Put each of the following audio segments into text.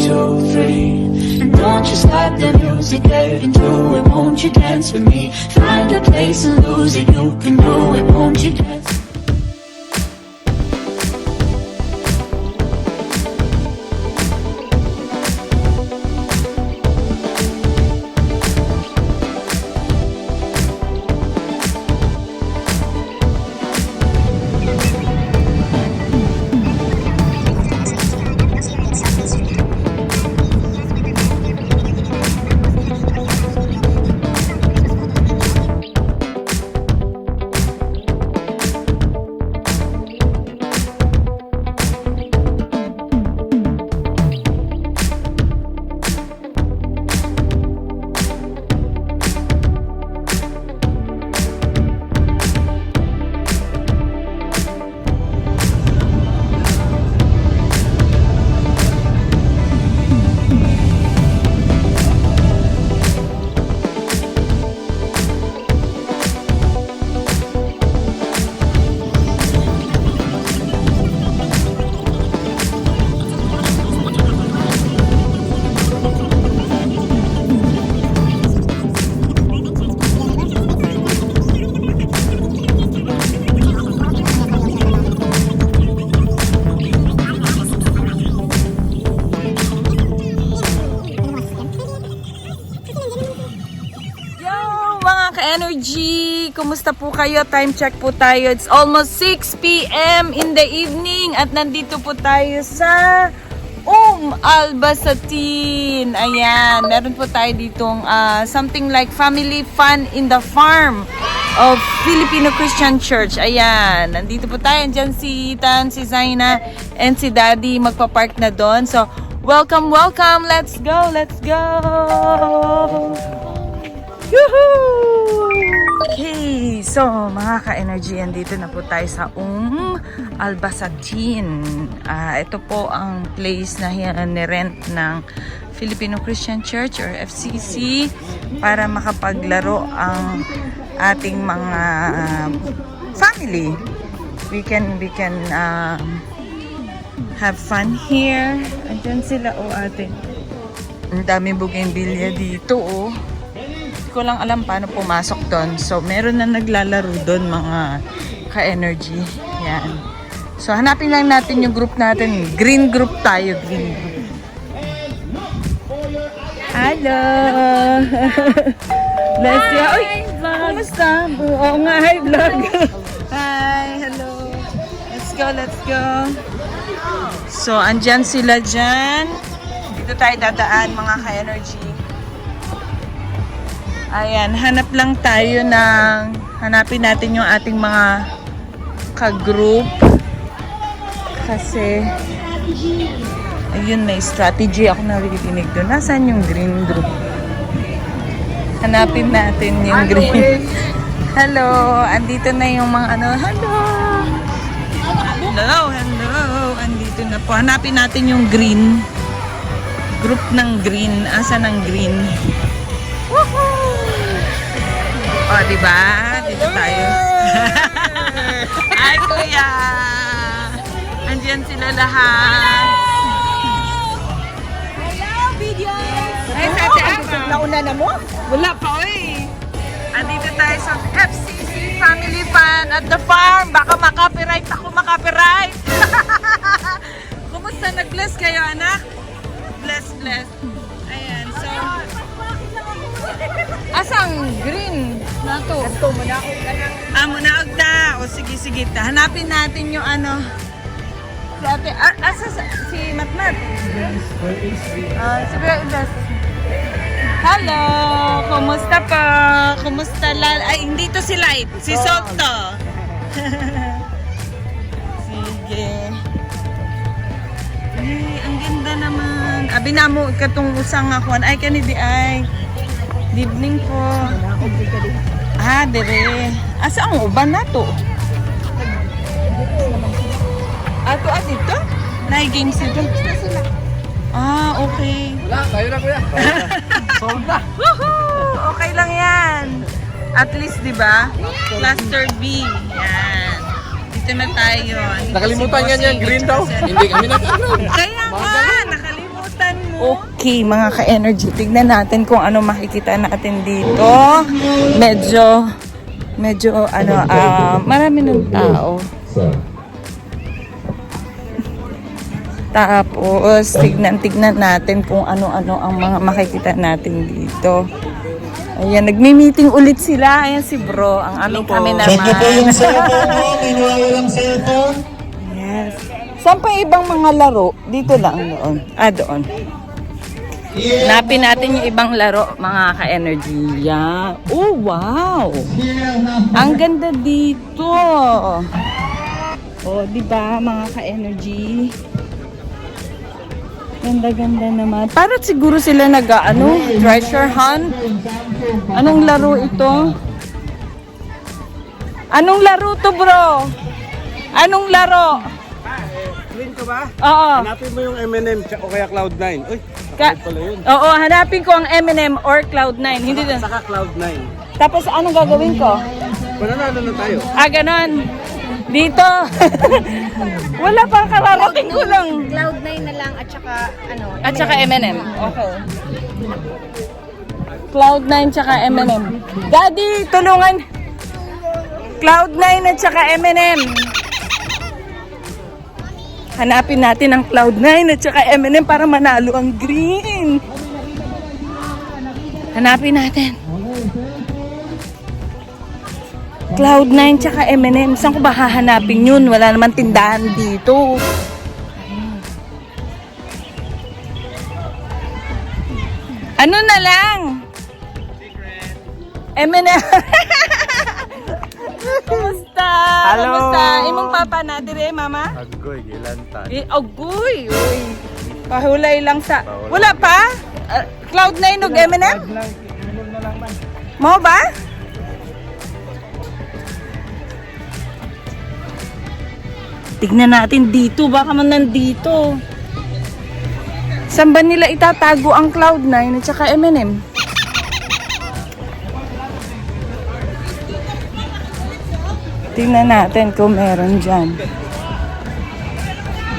two, three. And don't you stop the music, get into it, won't you dance with me? Find a place and lose it, you can do it, won't you dance? Energy, kumusta po kayo? Time check po tayo. It's almost 6 p.m. in the evening at nandito po tayo sa Albasatin. Ayan, meron po tayo ditong something like family fun in the farm of Filipino Christian Church. Ayan, nandito po tayo. Diyan si Tan, si Zaina, and si Daddy magpa-park na doon. So, welcome, welcome. Let's go, let's go. Yuhuu! Okay, so mga ka-energy, andito na po tayo sa Albasatin. Ito po ang place na nirent ng Filipino Christian Church or FCC para makapaglaro ang ating mga family. We can have fun here. Andyan sila ate. Ang daming bougainvillea dito ko lang alam paano pumasok doon. So, meron na naglalaro doon mga ka-energy. Yan. So, hanapin lang natin yung group natin. Green group tayo. Green group. Hello! Bless you. Uy! Kumusta? Oo nga, hi vlog. Hi! Hello! Let's go, let's go. So, andyan sila dyan. Dito tayo dadaan mga ka-energy. Ayan, hanap lang tayo hanapin natin yung ating mga ka-group. Kasi, ayun, may strategy ako naririnig doon. Nasaan yung green group? Hanapin natin yung green. Hello, andito na yung mga hello. Hello, hello. Andito na po. Hanapin natin yung green. Group ng green. Asan ang green? Woohoo! O, diba? Dito tayo. Ay, kuya! Andiyan sila lahat. Hello, videos! Ay, sa ate Ama. Nauna na mo? Wala pa, oy. Andito tayo sa FCC Family Fun at the farm. Baka makapiright ako, makapiright. Kumusta? Nag-bless kayo, anak? Bless, bless. Ayan, so... Asang green na to? Ato, munaog na lang. Munaog na. O sige, sige. Hanapin natin yung si ate, si Matmat. Si Bea. Hello! Kumusta po? Kumusta ay, hindi to si Light. Si Salt to. Sige. Ay, ang ganda naman. Abi na mo, katong usang ako. Ay, kanidi ay. Good evening po. Dire. Asa ang uban na to? Ato, dito? Nai-games dito? Okay. Wala, kayo na kuya. Sold na. Woohoo! Okay lang yan. At least, di ba? Cluster B. Yan. Dito na tayo. Nakalimutan yan yan, green daw. Hindi kami nag-green. Kaya nga, nakalimutan mo. Okay, mga ka-energy, tignan natin kung ano makikita natin dito. Medyo, marami ng tao. Tapos, tignan natin kung ano-ano ang mga makikita natin dito. Ayan, nagmi-meeting ulit sila. Ayan si bro, ang aming kami naman. Check niyo po yung cellphone mo. Kinuha lang cellphone. Yes. Saan pa ibang mga laro? Dito lang, doon. Doon. Hanapin natin yung ibang laro, mga ka-energy. Yeah. Oh, wow! Ang ganda dito. Oh, di ba, mga ka-energy? Ganda-ganda naman. Para siguro sila treasure hunt. Anong laro ito? Anong laro to, bro? Anong laro? Green ka ba? Oo. Hanapin mo yung M&M o kaya Cloud9. Uy, pala yun. Oo, hanapin ko ang M&M or Cloud9. Hindi din. Saka Cloud9. Tapos anong gagawin ko? Pananalo na tayo. Ganon. Dito. Wala pang kararating ko lang. Cloud9 na lang at saka At saka M&M. Okay. Cloud9 tsaka M&M. Daddy, tulungan. Cloud9 at saka M&M. Hanapin natin ang Cloud9 at saka M&M para manalo ang green. Hanapin natin. Cloud9 tsaka M&M. Saan ko ba hahanapin yun? Wala naman tindahan dito. Ano na lang? M&M. Kumusta? Hello. Kumusta? Imong papa na dire, mama? Agoy, gilantan. Agoy. Uy. Pahulay lang sa... Wala pa? Cloud9 o M&M? M&M na lang man. Mo ba? Tignan natin dito. Baka man nandito. Saan ba nila itatago ang Cloud9 at saka M&M? Tingnan natin kung meron dyan.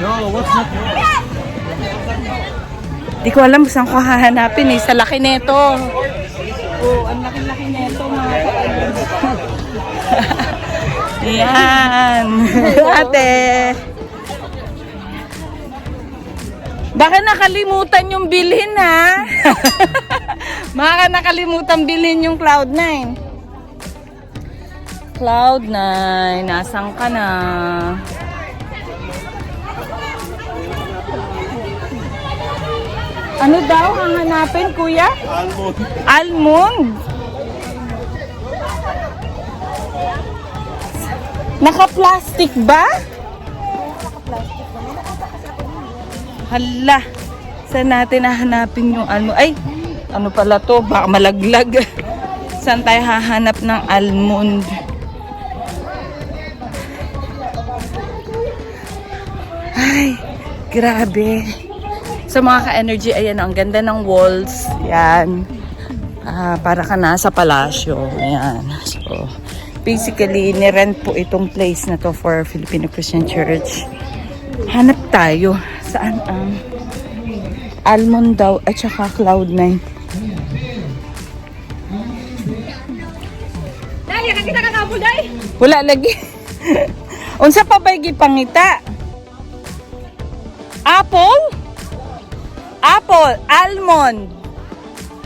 Yo, what's up? Di ko alam saan ko hahanapin Sa laki neto. Oh, ang laki-laki neto mga Yan. Ate. Baka nakalimutan yung bilhin ha. Baka nakalimutan bilhin yung Cloud9. Cloud9, nasaan ka na? Ano daw ang hanapin, kuya? Almond. Almond. Naka-plastic ba? Hala. Saan natin hahanapin yung almond? Ay, ano pala to? Baka malaglag. Saan tayo hahanap ng almond? Ay, grabe. Sa mga ka-energy, ayan, ang ganda ng walls. Yan. Para ka nasa palasyo. Ayan. So, basically, nirent po itong place na to for Filipino Christian Church. Hanap tayo. Saan ang almond daw at saka Cloud9. Dahil, nakita ka kapul, Day? Wala lagi. Unsa pa ba'y gipangita? Apple? Apple. Almond.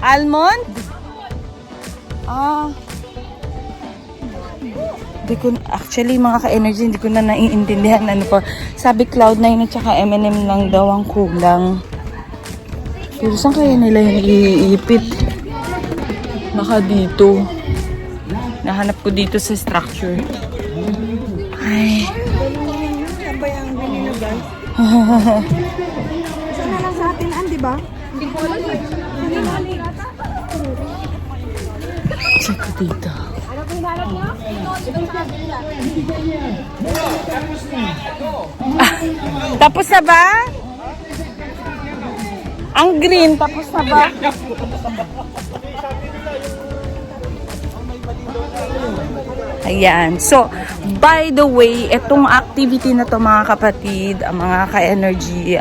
Almond? Actually, mga ka-energy, hindi ko na naiintindihan ano pa. Sabi Cloud9 at saka M&M lang daw ang kulang. Pero saan kaya nila yung iipit? Baka dito. Nahanap ko dito sa structure. Ay. Yan ba yung binili guys? Sana lang sa atin, di ba? Hindi ko alam eh. Check ko dito. Ano po hinalap mo? Itong sa atin lang. Tapos na ba? Ang green, tapos na ba? Ayan. So, by the way, itong activity na to mga kapatid, mga ka-energy,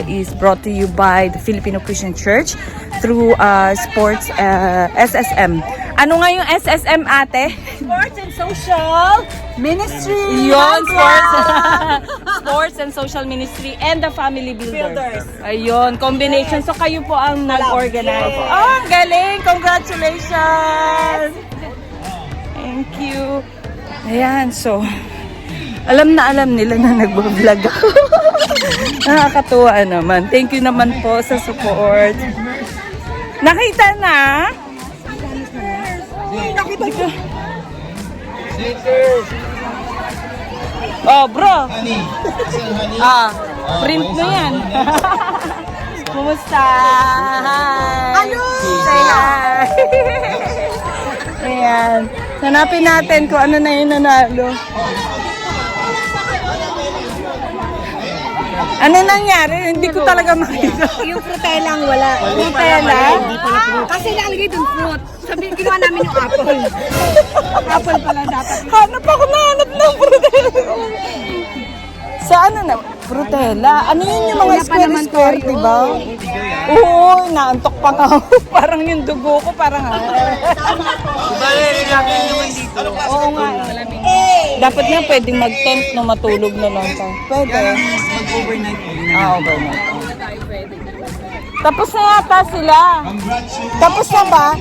is brought to you by the Filipino Christian Church through sports SSM. Ano nga yung SSM, ate? Sports and Social Ministry. Yun, sports and social ministry and the family builders. Ayun, combination. So, kayo po ang nag-organize. Oh, ang galing! Congratulations! Thank you. Ayan, so, alam nila na nag-vlog ako. Nakakatuwa naman. Thank you naman po sa support. Nakita na? Nakita ko. Oh, bro. Print na yan. Kumusta? Hi. Hello. Say hi. Ayan. Hanapin natin kung ano na yung nanalo. Ano nangyari? Hindi ko talaga makita. Yung frutelang wala. Frutela? Kasi nakalagay dun fruit. Sabi, ginawa namin yung apple. Apple pala dapat. Hanap ng frutela. Sa ano na? Frutela? Ano yun yung mga square, di ba? Oo, naantok pa nga. Parang yung dugo ko, parang Oo nga. Dapat nga pwedeng mag-tent no matulog na lang pa. Pwede. Mag-overnight. Overnight. Tapos na yata sila. Tapos na ba?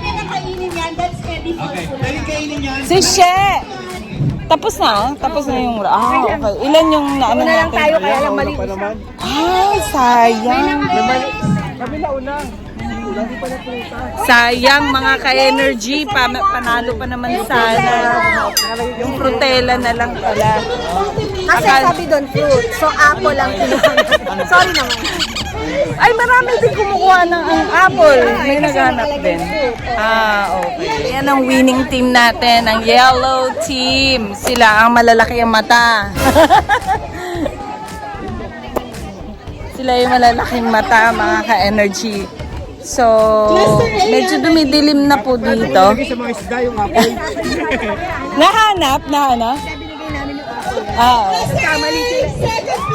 Si She. Tapos na? Tapos na yung... okay. Ilan yung naano natin? Lang tayo, kaya lang mali. Ay, sayang. Sayang mga ka-energy. Panalo pa naman sana. Yung frutela na lang pala. Kasi sabi doon fruit. So apple lang kinuha. Sorry naman. Ay, marami din kumukuha ng ang apple. May naghanap din. Okay. Yan ang winning team natin, ang yellow team. Sila ang malalaki ang mata. Sila yung malalaking mata, mga ka-energy. So, medyo dumidilim na po dito. Nahanap? Kamali sila.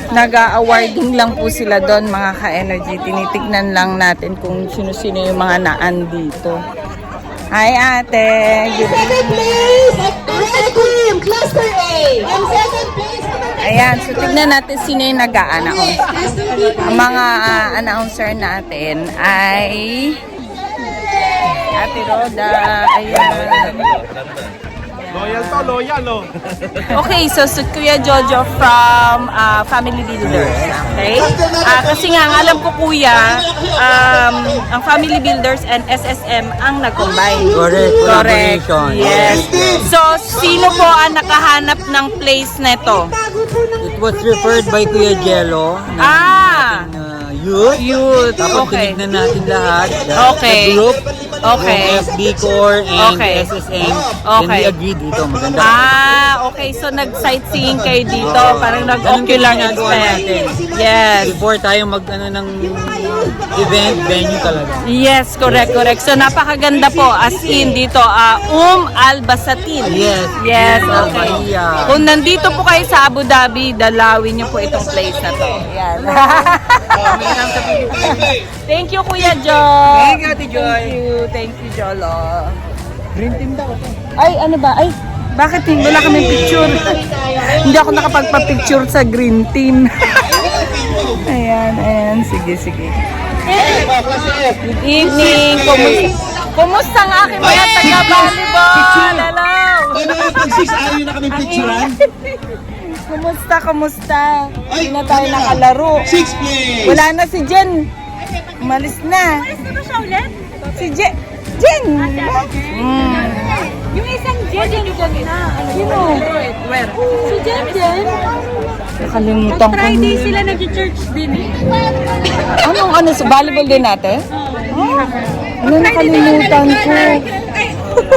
Nag-awarding lang po sila doon mga ka-energy. Tinitignan lang natin kung sino-sino yung mga naan dito. Hi ate! Second place, red team, cluster A. And second place, Ayan, so tignan natin sino yung nag-a-announce. Ang mga announcer natin ay Ate Roda. Ayan. Loyal to, loyal oh. Okay, so Kuya Jojo from Family Builders. Okay? Kasi nga, ang alam ko kuya, ang Family Builders and SSM ang nag-combine. Correct. Collaboration. Yes. So, sino po ang nakahanap ng place neto? It was referred by Kuya Jello. Youth. Tapos Okay. tinignan natin lahat. Okay. The group. Okay. Yung FB Core and Okay. SSM. Okay. Then we agreed dito. Maganda. Okay. So, nag-sightseeing kayo dito. Parang nag-ocular ginagawa natin. Yes. Before tayo ng event, venue talaga. Yes, correct. So, napakaganda po. As in, dito, Al-Basatin. Yes. Okay. Bahia. Kung nandito po kayo sa Abu Dhabi, dalawin niyo po itong place na to. Yan. Thank you, Kuya Joe. Thank you, Ate Joy. Thank you, Jolo. Green team daw. Ay, ano ba? Ay, bakit wala kami picture? Hindi ako nakapagpa-picture sa green team. Ayan. Sige. Good evening. Kumusta ang aking mga taga-volleyball? Hello. Ayaw na kami picturean. Kumusta? Hindi na tayo nakalaro. 6 place. Wala na si Jen. Umalis na. Alis na ba siya ulit? Si Jen. Yung isang Jen na. Sino? Si Jen. Nakalimutan ko. Friday sila nag-church din eh. Anong sa volleyball din natin? Ano nakalimutan ko?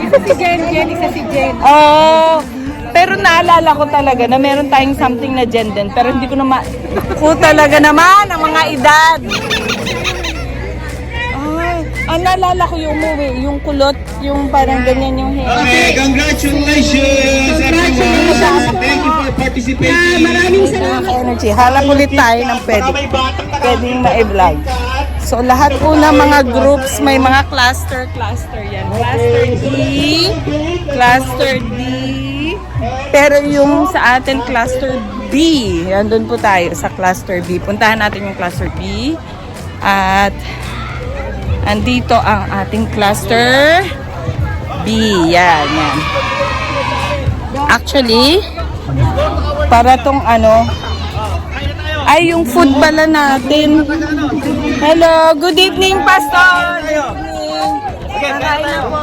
Isa si Jen. Pero naalala ko talaga na meron tayong something na Jen din. Pero hindi ko talaga naman ang mga edad. naalala ko yung umuwi, yung kulot, yung parang ganyan yung hair. Okay, congratulations everyone. Thank you for participating. Maraming salamat. Energy. Halap ulit tayo ng pwedeng ma-vlog. So, lahat po ng mga groups, may mga cluster yan. Cluster D. Pero yung sa atin, cluster B. Andun po tayo sa cluster B. Puntahan natin yung cluster B. At andito ang ating cluster B. Yan. Actually, para tong ay yung food pala natin. Hello, good evening, Pastor. Good evening. Kakain na po.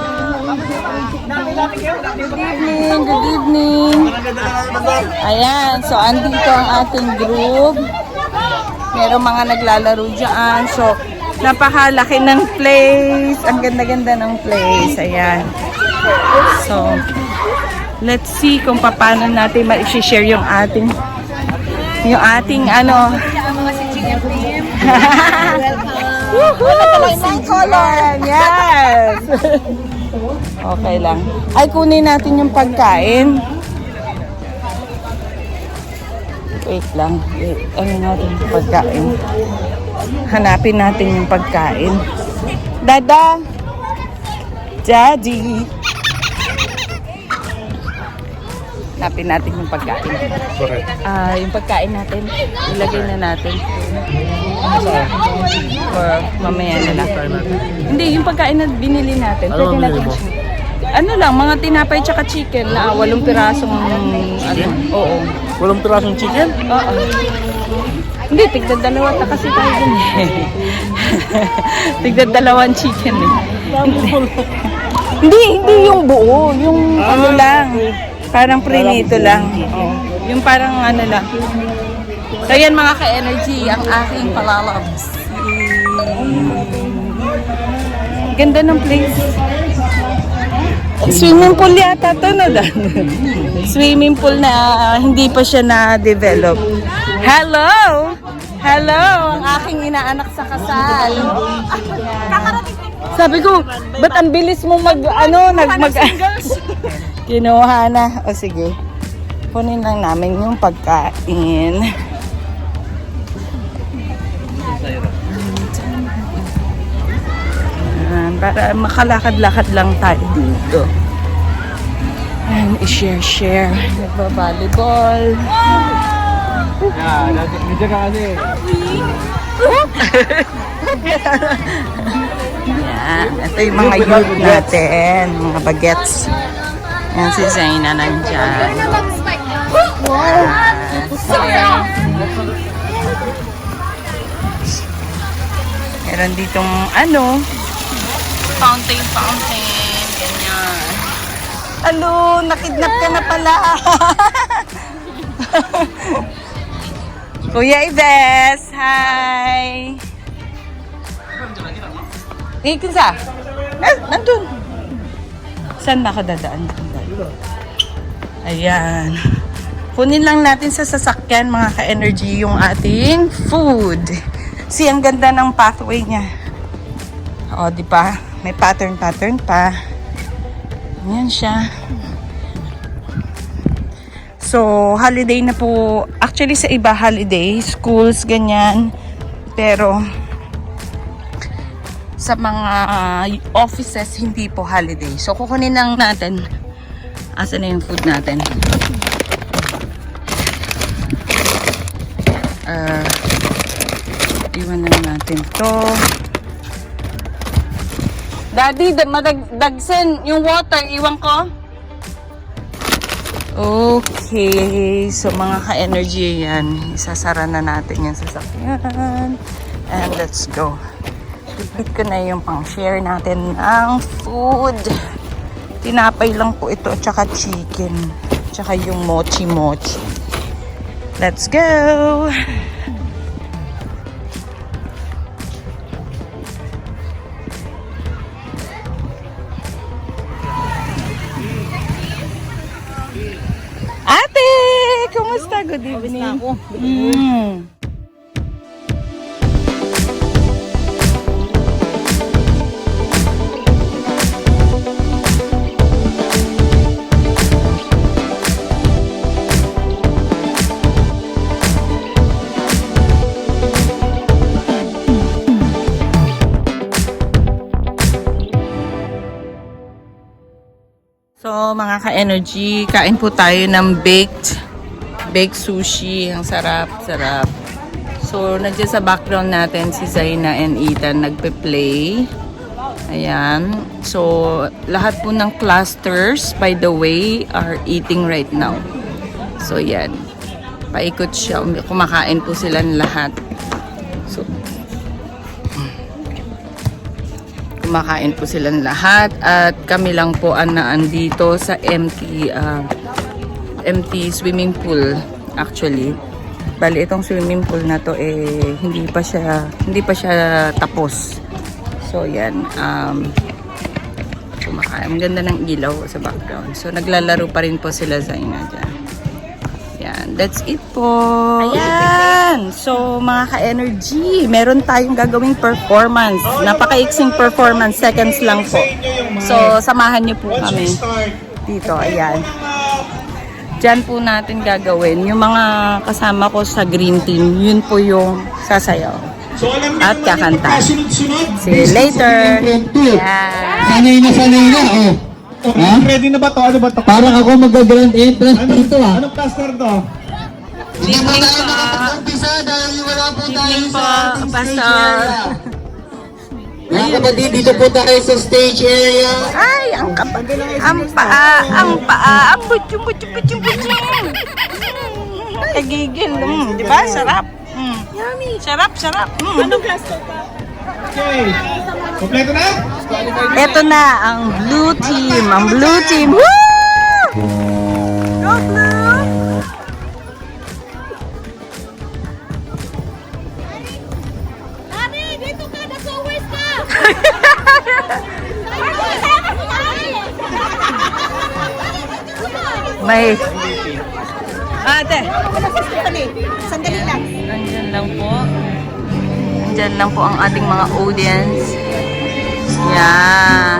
Good evening. Ayan, so andito ang ating group. Merong mga naglalaro dyan. So, napakalaki ng place. Ang ganda-ganda ng place. Ayan. So, let's see kung paano natin ma-share yung ating welcome. Color. Yes. Okay lang. Ay, kunin natin yung pagkain. Wait lang. Ano natin yung pagkain? Hanapin natin yung pagkain. Dada! Daddy! Hanapin natin yung pagkain. Yung pagkain natin, ilagay na natin. Or mamaya na lang. Hindi, yung pagkain na binili natin. Pwede natin ano lang, mga tinapay tsaka chicken na 8 pirasong oo. 8 pirasong chicken? Oo. Hindi, tigda-dalawa ta kasi tayo dun eh. Tigda-dalawang chicken eh. Hindi yung buo. Yung lang. Parang prinito lang. Oh. Yung parang lang. So yan mga ka-energy, ang aking palalabs. Ganda ng place. Swimming pool yata to na dan. Swimming pool na hindi pa siya na-develop. Hello! Hello! Ang aking inaanak sa kasal. Sabi ko, ba't ang bilis mo kinuha na. O sige. Kunin lang namin yung pagkain. Para makalakad-lakad lang tayo dito. And i-share. Nagba-volleyball. Medyo ka Yan. Ito yung mga youth natin. Mga bagets. Yan si Zaina nandyan. Meron ditong fountain. Ganyan. Alo, nakidnap ka na pala. Kuya Ives, hi. Kinsa? Nandun. Saan ba ako dadaan? Ayan. Kunin lang natin sa sasakyan, mga ka-energy, yung ating food. See, ang ganda ng pathway niya. O, di ba? May pattern pa. Ayan siya. So, holiday na po. Actually, sa iba holiday. Schools, ganyan. Pero, sa mga offices, hindi po holiday. So, kukunin lang natin. Asan na yung food natin? Iwan lang natin to. Daddy, madagsen yung water, iwan ko. Okay, so mga ka-energy yan. Isasara na natin yung sasakyan. And let's go. Ipit ko na yung pang-share natin ng food. Tinapay lang po ito, tsaka chicken. Tsaka yung mochi-mochi. Let's go! Ate! Kumusta? Good evening. So, mga ka-energy, kain po tayo ng baked sushi. Ang sarap. So, nandiyan sa background natin si Zaina and Ethan nagpe-play. Ayan. So, lahat po ng clusters, by the way, are eating right now. So, yan. Paikot siya. Kumakain po sila lahat. So, kumakain po silang lahat at kami lang po ang naandito sa empty swimming pool actually. Bali itong swimming pool na to hindi pa siya tapos. So yan, kumakain. Ang ganda ng ilaw sa background. So naglalaro pa rin po sila sa ina dyan. Yan, that's it po. Ayan. So, mga ka-energy, meron tayong gagawing performance. Napakaiksing performance. Seconds lang po. So, samahan niyo po kami dito. Ayan. Diyan po natin gagawin. Yung mga kasama ko sa green team, yun po yung sasayaw. At kakanta. See you later. Ayan. Sanay na, oh. Ha? Ready na ba to? Ano ba to? Parang ako mag-grand entrance dito, ah. Anong cluster to? Hindi po tayo makapag-umpisa dahil wala po tayo sa ating stage area. Mga kapatid, dito po tayo sa stage area. Ay, ang paa, ang butchong. Kagigil. Di ba? Sarap. Yummy. Sarap. Anong cluster pa? Okay. Kompleto na? Ito na ang blue team. Woo! Go blue! Daddy, dito ka! Nag-always ka! May... Ate! Sandali lang. Andyan lang po ang ating mga audience. Yan.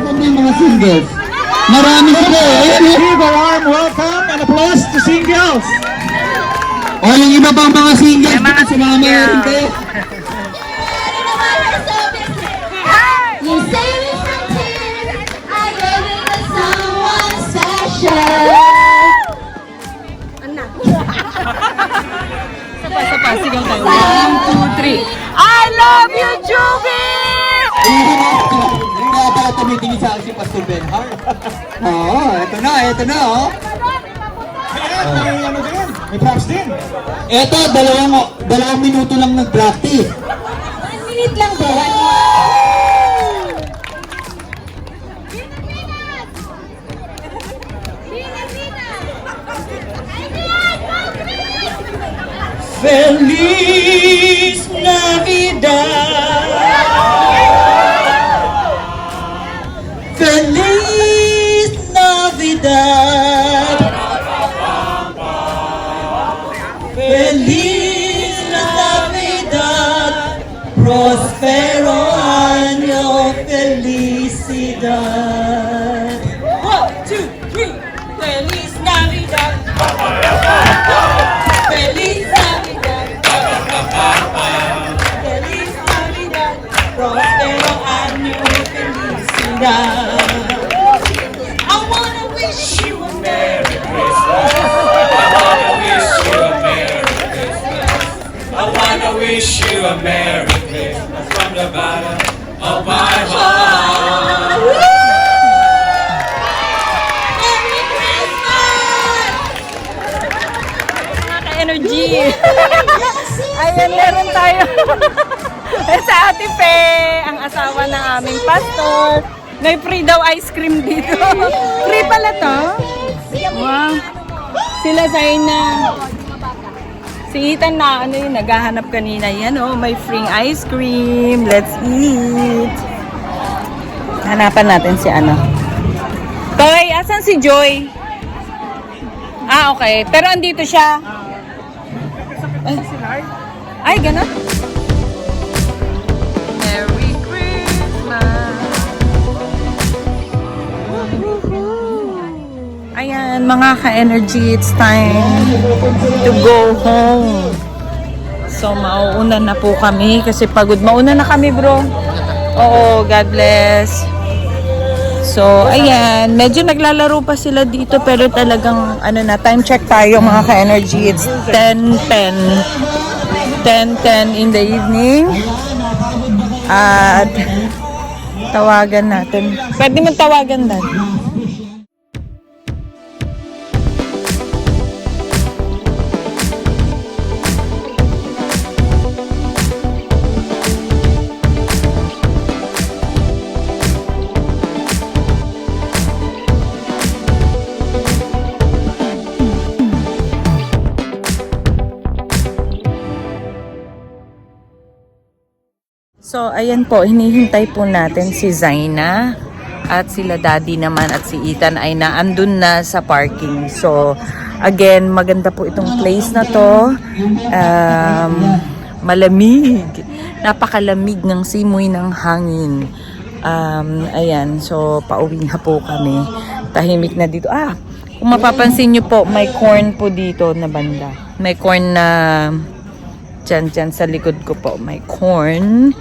Ano yung mga singles? Marami sila, eh. Give a warm welcome and applause to singles. O yung iba pang mga singles, May mga sumama na rin singles. kayo. You say me something, I gave it to someone special. Sapa, sigaw tayo. 1, 2, 3. I love you, Juby! Hindi na pala tumitingin sa akin si Pastor Benhar. Oo, eto na, oh. May ano din? May props din. Eto, dalawang minuto lang nag-practice. 1 minute lang po. Feliz Navidad. Feliz Navidad. Feliz Navidad. Prospero año, felicidad. 1, 2, 3. Feliz Navidad. Feliz Navidad. Feliz Navidad. Prospero año, felicidad. I wanna wish you a Merry Christmas. I wanna wish you a Merry Christmas from the bottom of my heart. Merry Christmas! Mga ka-energy. Ayan, meron tayo. Sa Ate Pe, ang asawa ng aming pastor. May free daw ice cream dito. Free pala to. Wow. Sila Zaina. Si Ethan na naghahanap kanina. Yan may free ice cream. Let's eat. Hanapan natin si Toy, asan si Joy? Okay. Pero andito siya. Ay, gano'n? Merry Christmas! Ayan, mga ka-energy, it's time to go home. So, mauuna na po kami kasi pagod. Mauna na kami, bro. Oo, God bless. So, ayan. Medyo naglalaro pa sila dito pero talagang, ano na, time check tayo mga ka-energy. It's 10:10. 10:10 in the evening. At tawagan natin. Pwede mo tawagan Dan. So, ayan po, hinihintay po natin si Zaina at sila Daddy naman at si Ethan ay naandun na sa parking. So, again, maganda po itong place na to. Malamig. Napakalamig ng simoy ng hangin. Ayan, so pauwi na po kami. Tahimik na dito. Kung mapapansin nyo po, may corn po dito na banda. May corn na dyan sa likod ko po. May corn.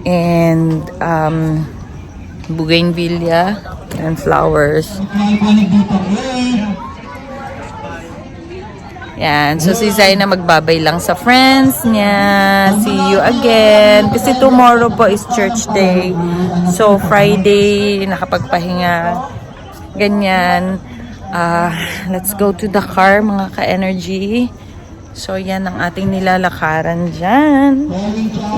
And bougainvillea and flowers. Yan. So si Zaina magbabay lang sa friends niya. See you again. Kasi tomorrow po is church day. So Friday nakapagpahinga. Ganyan. Let's go to the car mga ka-energy. So, yan ang ating nilalakaran dyan.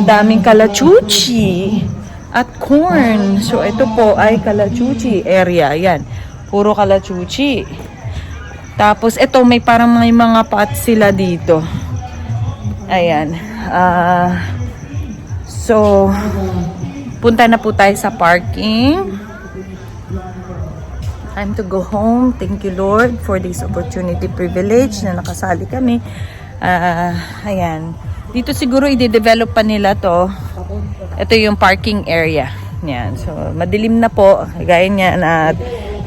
Daming kalachuchi at corn. So, ito po ay kalachuchi area. Yan. Puro kalachuchi. Tapos, ito may parang may mga pots sila dito. Ayan. So, punta na po tayo sa parking. Time to go home. Thank you, Lord, for this opportunity, privilege na nakasali kami. Ayan. Dito siguro i-develop pa nila to. Ito yung parking area. Yan. So, madilim na po. Gaya niya na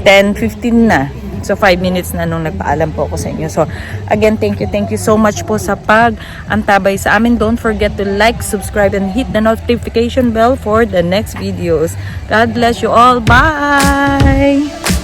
10:15 na. So, 5 minutes na nung nagpaalam po ako sa inyo. So, again, thank you so much po sa pag-antabay sa amin. Don't forget to like, subscribe, and hit the notification bell for the next videos. God bless you all. Bye!